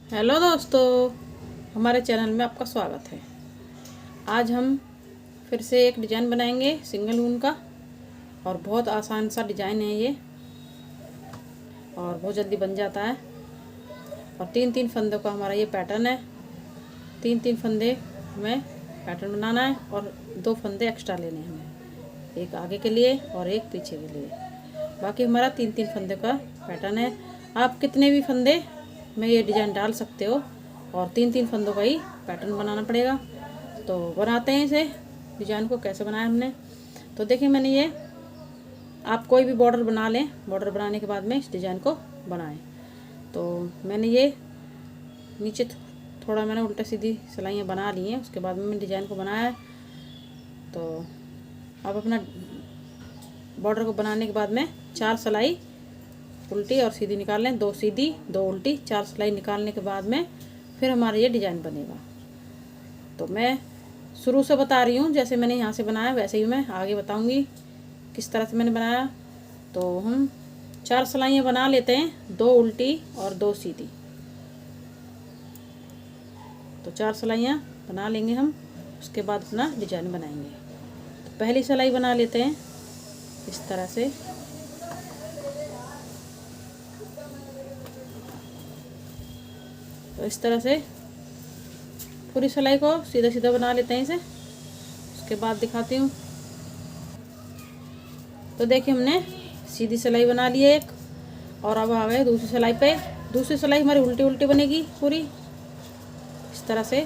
Hello दोस्तों, हमारे channel में आपका स्वागत है। आज हम फिर से एक डिज़ाइन बनाएंगे सिंगल ऊन का। और बहुत आसान सा डिज़ाइन है ये और बहुत जल्दी बन जाता है। और तीन तीन फंदों का हमारा ये पैटर्न है। तीन तीन फंदे में पैटर्न बनाना है और दो फंदे एक्स्ट्रा लेने हैं हमें, एक आगे के लिए और एक पीछे के लिए। बाकी हमारा तीन तीन फंदे का पैटर्न है। आप कितने भी फंदे में ये डिज़ाइन डाल सकते हो और तीन तीन फंदों का ही पैटर्न बनाना पड़ेगा। तो बनाते हैं इसे डिज़ाइन को कैसे बनाया हमने। तो देखिए, मैंने ये, आप कोई भी बॉर्डर बना लें, बॉर्डर बनाने के बाद में इस डिज़ाइन को बनाएं। तो मैंने ये नीचे थोड़ा मैंने उल्टा सीधी सिलाइयाँ बना ली हैं, उसके बाद में मैंने डिज़ाइन को बनाया है। तो अब अपना बॉर्डर को बनाने के बाद में 4 सिलाई उल्टी और सीधी निकाल लें, 2 सीधी 2 उल्टी, 4 सिलाई निकालने के बाद में फिर हमारा ये डिज़ाइन बनेगा। तो मैं शुरू से बता रही हूँ, जैसे मैंने यहाँ से बनाया वैसे ही मैं आगे बताऊँगी किस तरह से मैंने बनाया। तो हम 4 सिलाइयाँ बना लेते हैं, 2 उल्टी और 2 सीधी। तो 4 सिलाइयाँ बना लेंगे हम, उसके बाद अपना डिज़ाइन बनाएंगे। तो पहली सिलाई बना लेते हैं इस तरह से। तो इस तरह से पूरी सिलाई को सीधा सीधा बना लेते हैं इसे, उसके बाद दिखाती हूँ। तो देखिए, हमने सीधी सिलाई बना ली है एक, और अब आ गए दूसरी सिलाई पे। दूसरी सिलाई हमारी उल्टी उल्टी बनेगी पूरी। इस तरह से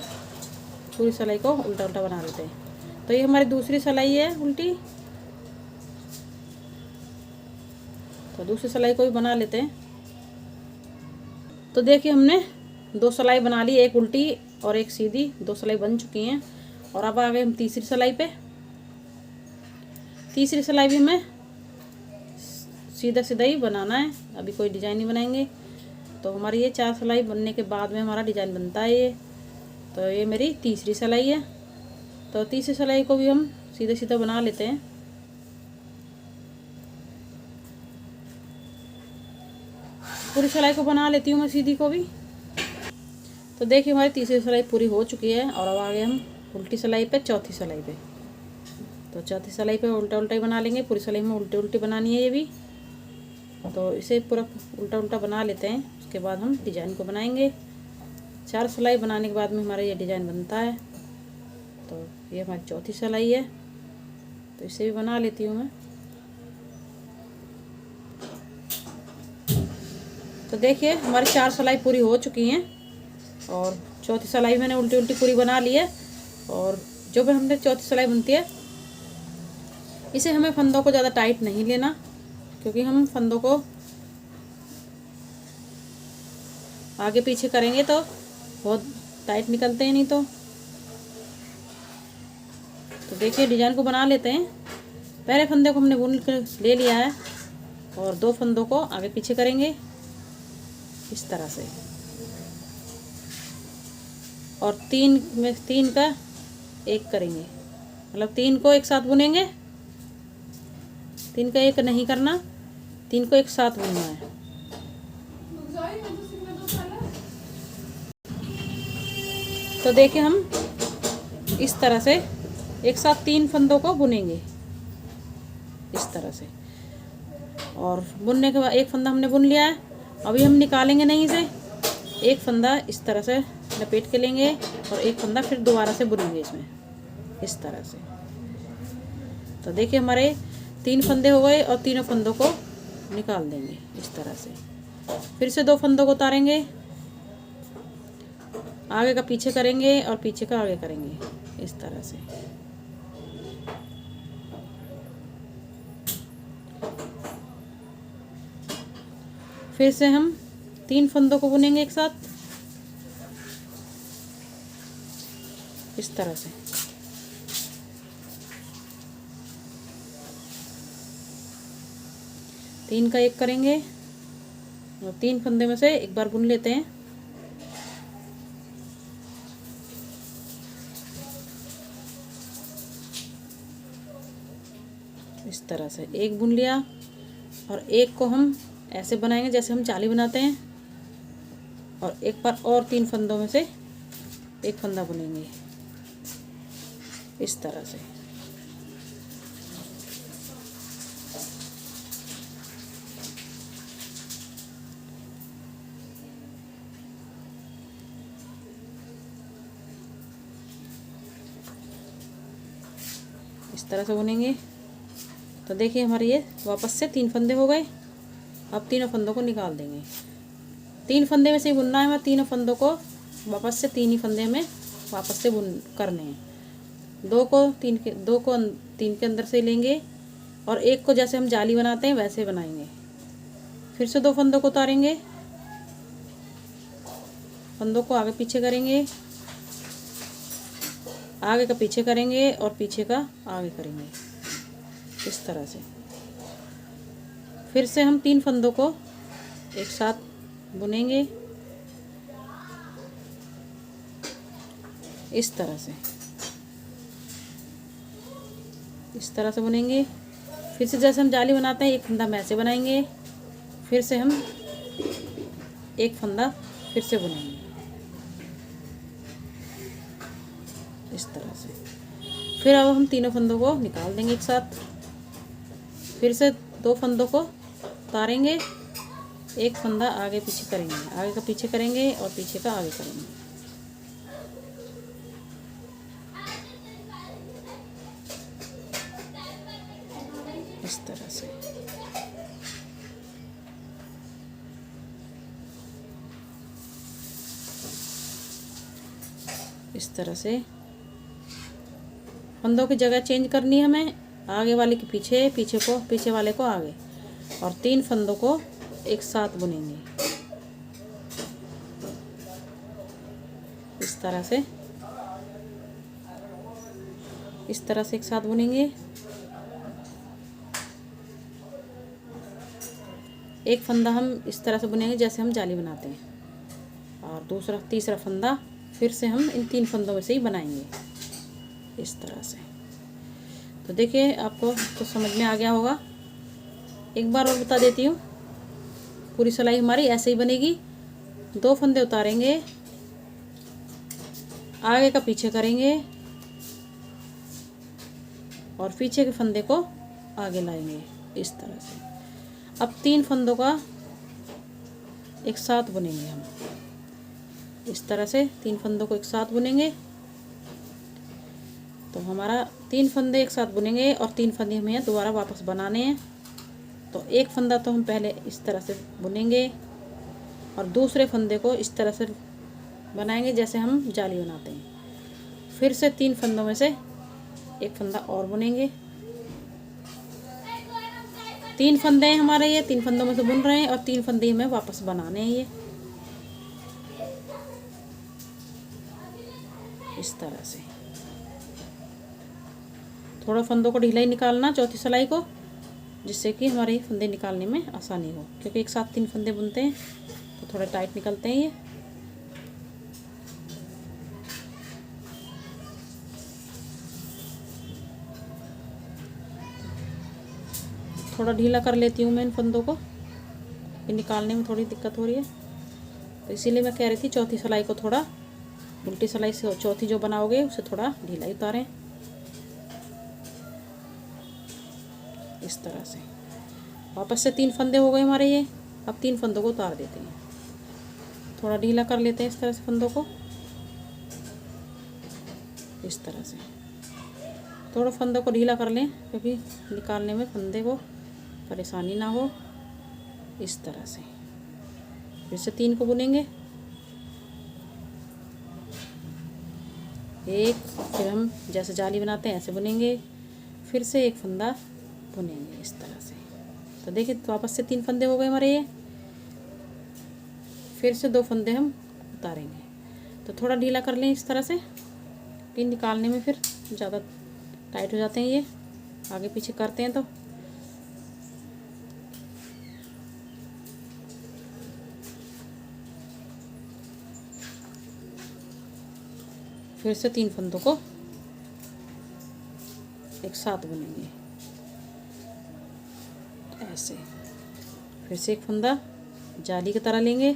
पूरी सिलाई को उल्टा उल्टा बना लेते हैं। तो ये हमारी दूसरी सिलाई है उल्टी। तो दूसरी सिलाई को भी बना लेते हैं। तो देखिए, हमने 2 सिलाई बना ली, एक उल्टी और एक सीधी, 2 सिलाई बन चुकी हैं। और अब आ गए हम तीसरी सिलाई पे। तीसरी सिलाई भी हमें सीधा सीधा ही बनाना है, अभी कोई डिज़ाइन नहीं बनाएंगे। तो हमारी ये 4 सिलाई बनने के बाद में हमारा डिज़ाइन बनता है ये। तो ये मेरी तीसरी सिलाई है। तो तीसरी सिलाई को भी हम सीधा सीधा बना लेते हैं। पूरी सिलाई को बना लेती हूँ मैं, सीधी को भी। तो देखिए, हमारी तीसरी सिलाई पूरी हो चुकी है। और अब आ गए हम उल्टी सिलाई पे, चौथी सिलाई पे। तो चौथी सिलाई पे उल्टा उल्टा ही बना लेंगे, पूरी सिलाई में उल्टी उल्टी बनानी है ये भी। तो इसे पूरा उल्टा उल्टा बना लेते हैं, उसके बाद हम डिज़ाइन को बनाएंगे। 4 सिलाई बनाने के बाद में हमारा ये डिज़ाइन बनता है। तो ये हमारी चौथी सिलाई है, तो इसे भी बना लेती हूँ मैं। तो देखिए, हमारी 4 सिलाई पूरी हो चुकी हैं और चौथी सिलाई मैंने उल्टी उल्टी पूरी बना ली है। और जो भी हमने चौथी सिलाई बनती है, इसे हमें फंदों को ज़्यादा टाइट नहीं लेना, क्योंकि हम फंदों को आगे पीछे करेंगे तो बहुत टाइट निकलते हैं नहीं तो। देखिए, डिज़ाइन को बना लेते हैं। पहले फंदे को हमने बुन कर ले लिया है और 2 फंदों को आगे पीछे करेंगे इस तरह से। और 3 में 3 का एक करेंगे, मतलब 3 को एक साथ बुनेंगे। 3 का एक नहीं करना, 3 को एक साथ बुनना है। तो देखिए, हम इस तरह से एक साथ 3 फंदों को बुनेंगे इस तरह से। और बुनने के बाद एक फंदा हमने बुन लिया है, अभी हम निकालेंगे नहीं इसे। एक फंदा इस तरह से लपेट के लेंगे और एक फंदा फिर दोबारा से बुनेंगे इसमें इस तरह से। तो देखिए, हमारे 3 फंदे हो गए और तीनों फंदों को निकाल देंगे इस तरह से। फिर से 2 फंदों को उतारेंगे, आगे का पीछे करेंगे और पीछे का आगे करेंगे इस तरह से। फिर से हम 3 फंदों को बुनेंगे एक साथ इस तरह से। तीन का एक करेंगे और 3 फंदे में से एक बार बुन लेते हैं। इस तरह से एक बुन लिया और एक को हम ऐसे बनाएंगे जैसे हम जाली बनाते हैं। और एक बार और 3 फंदों में से एक फंदा बुनेंगे इस तरह से। इस तरह से बुनेंगे। तो देखिए हमारे ये वापस से 3 फंदे हो गए। अब तीनों फंदों को निकाल देंगे। 3 फंदे में से ही बुनना है हमें, तीनों फंदों को वापस से 3 ही फंदे में वापस से बुन करने हैं। 2 को 3 के अंदर से लेंगे और एक को जैसे हम जाली बनाते हैं वैसे बनाएंगे। फिर से 2 फंदों को उतारेंगे, फंदों को आगे पीछे करेंगे, आगे का पीछे करेंगे और पीछे का आगे करेंगे इस तरह से। फिर से हम 3 फंदों को एक साथ बुनेंगे इस तरह से। इस तरह से बुनेंगे। फिर से जैसे हम जाली बनाते हैं एक फंदा हम ऐसे बनाएंगे, फिर से हम एक फंदा फिर से बुनेंगे इस तरह से। फिर अब हम तीनों फंदों को निकाल देंगे एक साथ। फिर से 2 फंदों को उतारेंगे, एक फंदा आगे पीछे करेंगे, आगे का पीछे करेंगे और पीछे का आगे करेंगे। इस तरह से। इस तरह से फंदों की जगह चेंज करनी है हमें, आगे वाले के पीछे, पीछे वाले को आगे, और 3 फंदों को एक साथ बुनेंगे इस तरह से। इस तरह से एक साथ बुनेंगे। एक फंदा हम इस तरह से बुनेंगे जैसे हम जाली बनाते हैं, और तीसरा फंदा फिर से हम इन 3 फंदों में से ही बनाएंगे इस तरह से। तो देखिए आपको तो समझ में आ गया होगा। एक बार और बता देती हूँ, पूरी सिलाई हमारी ऐसे ही बनेगी। 2 फंदे उतारेंगे, आगे का पीछे करेंगे और पीछे के फंदे को आगे लाएंगे इस तरह से। अब 3 फंदों का एक साथ बुनेंगे हम इस तरह से। 3 फंदों को एक साथ बुनेंगे तो हमारा 3 फंदे एक साथ बुनेंगे और 3 फंदे हमें दोबारा वापस बनाने हैं। तो एक फंदा तो हम पहले इस तरह से बुनेंगे और दूसरे फंदे को इस तरह से बनाएंगे जैसे हम जाली बनाते हैं। फिर से 3 फंदों में से एक फंदा और बुनेंगे। 3 फंदे हैं हमारे, ये 3 फंदों में से बुन रहे हैं और 3 फंदे हमें वापस बनाने हैं ये इस तरह से। थोड़ा फंदों को ढीला ही निकालना चौथी सिलाई को, जिससे कि हमारे फंदे निकालने में आसानी हो, क्योंकि एक साथ 3 फंदे बुनते हैं तो थोड़ा टाइट निकलते हैं ये। थोड़ा ढीला कर लेती हूँ मैं इन फंदों को, ये निकालने में थोड़ी दिक्कत हो रही है, तो इसीलिए मैं कह रही थी चौथी सिलाई को थोड़ा, उल्टी सिलाई से चौथी जो बनाओगे उसे थोड़ा ढीला ही उतारें इस तरह से। वापस से 3 फंदे हो गए हमारे ये। अब 3 फंदों को उतार देते हैं, थोड़ा ढीला कर लेते हैं इस तरह से फंदों को इस तरह से। थोड़ा फंदों को ढीला कर लें क्योंकि निकालने में फंदे को परेशानी ना हो इस तरह से। फिर से 3 को बुनेंगे, एक, फिर हम जैसे जाली बनाते हैं ऐसे बुनेंगे, फिर से एक फंदा बुनेंगे इस तरह से। तो देखिए तो वापस से 3 फंदे हो गए हमारे ये। फिर से 2 फंदे हम उतारेंगे, तो थोड़ा ढीला कर लें इस तरह से कि निकालने में फिर ज़्यादा टाइट हो जाते हैं ये, आगे पीछे करते हैं तो। फिर से 3 फंदों को एक साथ बुनेंगे ऐसे। फिर से एक फंदा जाली की तरह लेंगे,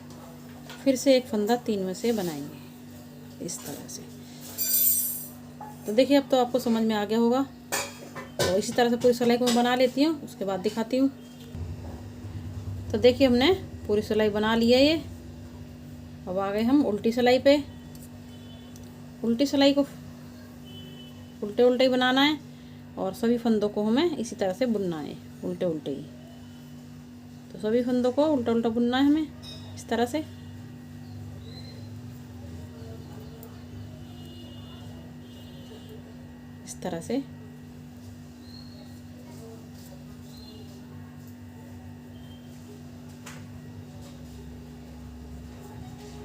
फिर से एक फंदा 3 में से बनाएंगे इस तरह से। तो देखिए अब तो आपको समझ में आ गया होगा। तो इसी तरह से पूरी सिलाई को मैं बना लेती हूँ, उसके बाद दिखाती हूँ। तो देखिए हमने पूरी सिलाई बना ली है ये। अब आ गए हम उल्टी सिलाई पे। उल्टी सिलाई को उल्टे उल्टे ही बनाना है और सभी फंदों को हमें इसी तरह से बुनना है, उल्टे उल्टे ही। तो सभी फंदों को उल्टा उल्टा बुनना है हमें इस तरह से। इस तरह से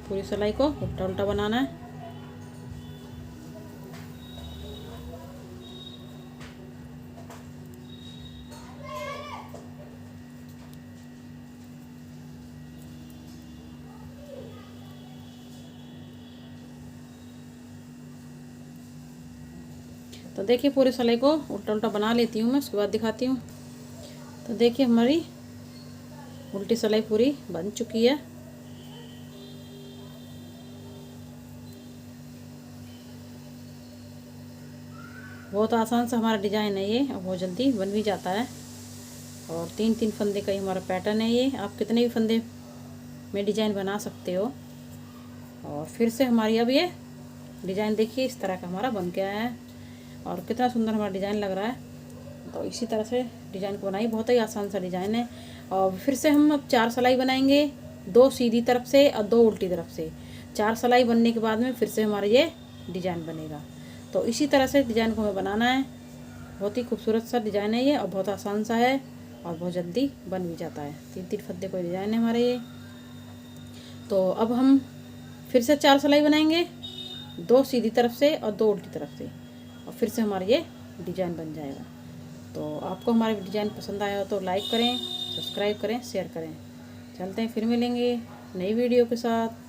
पूरी सिलाई को उल्टा उल्टा बनाना है। तो देखिए पूरी सिलाई को उल्टा उल्टा बना लेती हूँ मैं, उसके बाद दिखाती हूँ। तो देखिए हमारी उल्टी सिलाई पूरी बन चुकी है। बहुत आसान सा हमारा डिज़ाइन है ये, और बहुत जल्दी बन भी जाता है। और 3-3 फंदे का ही हमारा पैटर्न है ये। आप कितने भी फंदे में डिज़ाइन बना सकते हो। और फिर से हमारी अब ये डिज़ाइन देखिए इस तरह का हमारा बन के आया है और कितना सुंदर हमारा डिज़ाइन लग रहा है। तो इसी तरह से डिज़ाइन को बनाइए, बहुत ही आसान सा डिज़ाइन है। और फिर से हम अब 4 सिलाई बनाएंगे, 2 सीधी तरफ से और 2 उल्टी तरफ से। 4 सिलाई बनने के बाद में फिर से हमारा ये डिज़ाइन बनेगा। तो इसी तरह से डिज़ाइन को हमें बनाना है। बहुत ही खूबसूरत सा डिज़ाइन है ये और बहुत आसान सा है और बहुत जल्दी बन भी जाता है। 3-3 फंदे कोई डिज़ाइन है हमारे ये। तो अब हम फिर से 4 सिलाई बनाएंगे, 2 सीधी तरफ से और 2 उल्टी तरफ से, और फिर से हमारा ये डिज़ाइन बन जाएगा। तो आपको हमारे डिज़ाइन पसंद आया हो तो लाइक करें, सब्सक्राइब करें, शेयर करें। चलते हैं, फिर मिलेंगे नई वीडियो के साथ।